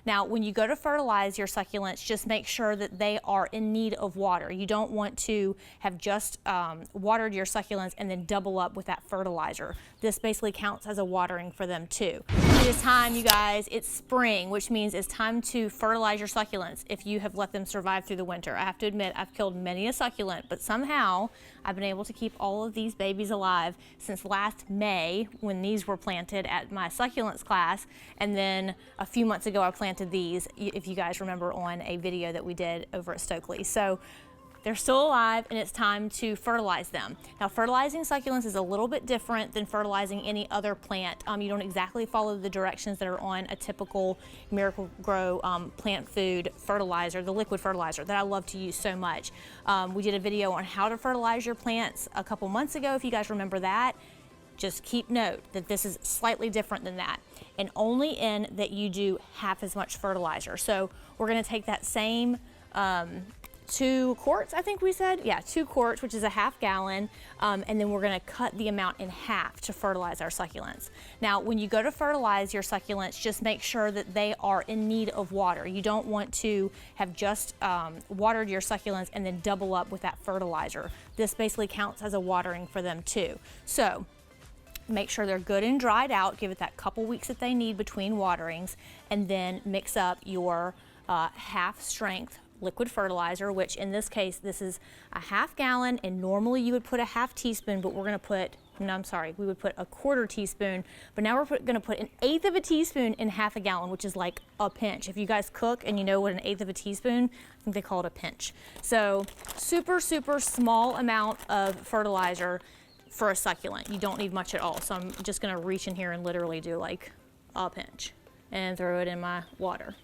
Now, when you go to fertilize your succulents, just make sure that they are in need of water. You don't want to have just watered your succulents and then double up with that fertilizer. This basically counts as a watering for them too. It is time, you guys, it's spring, which means it's time to fertilize your succulents if you have let them survive through the winter. I have to admit, I've killed many a succulent, but somehow I've been able to keep all of these babies alive since last May when these were planted at my succulents class, and then a few months ago I planted these, if you guys remember, on a video that we did over at Stokely. So they're still alive and it's time to fertilize them. Now, fertilizing succulents is a little bit different than fertilizing any other plant. You don't exactly follow the directions that are on a typical Miracle-Gro plant food fertilizer, the liquid fertilizer that I love to use so much. We did a video on how to fertilize your plants a couple months ago, if you guys remember that. Just keep note that this is slightly different than that, and only in that you do half as much fertilizer. So we're going to take that same 2 quarts, I think we said, yeah, 2 quarts, which is a ½ gallon, and then we're going to cut the amount in half to fertilize our succulents. Now, when you go to fertilize your succulents, just make sure that they are in need of water. You don't want to have just watered your succulents and then double up with that fertilizer. This basically counts as a watering for them too. So make sure they're good and dried out, give it that couple weeks that they need between waterings, and then mix up your half strength liquid fertilizer, which in this case, this is a ½ gallon, and normally you would put a ½ teaspoon, but we're gonna put, no, I'm sorry, we would put a ¼ teaspoon, but now we're gonna put 1/8 of a teaspoon in ½ a gallon, which is like a pinch. If you guys cook and you know what 1/8 of a teaspoon, I think they call it a pinch. So super, super small amount of fertilizer for a succulent. You don't need much at all. So I'm just gonna reach in here and literally do like a pinch and throw it in my water.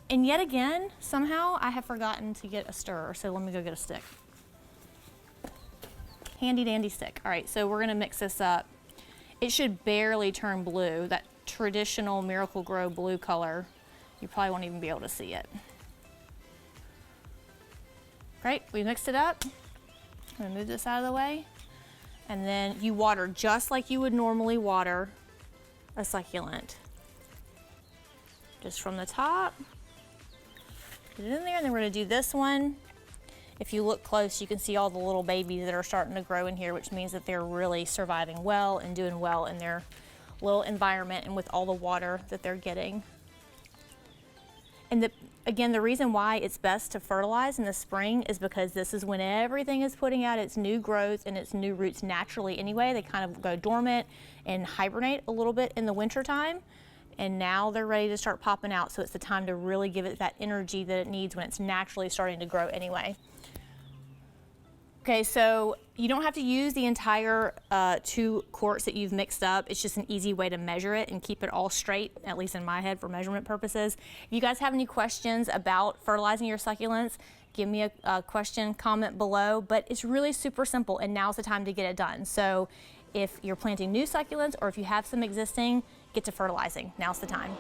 And yet again, somehow I have forgotten to get a stirrer, so let me go get a stick. Handy dandy stick. All right, so we're gonna mix this up. It should barely turn blue, that traditional Miracle-Gro blue color. You probably won't even be able to see it. Great, we mixed it up. I'm gonna move this out of the way. And then you water just like you would normally water a succulent. Just from the top. Put it in there, and then we're gonna do this one. If you look close, you can see all the little babies that are starting to grow in here, which means that they're really surviving well and doing well in their little environment and with all the water that they're getting. And again, the reason why it's best to fertilize in the spring is because this is when everything is putting out its new growth and its new roots naturally anyway. They kind of go dormant and hibernate a little bit in the winter time. And now they're ready to start popping out, so it's the time to really give it that energy that it needs when it's naturally starting to grow anyway. Okay, so you don't have to use the entire 2 quarts that you've mixed up. It's just an easy way to measure it and keep it all straight, at least in my head for measurement purposes. If you guys have any questions about fertilizing your succulents, give me a question, comment below, but it's really super simple, and now's the time to get it done. So if you're planting new succulents or if you have some existing, get to fertilizing. Now's the time.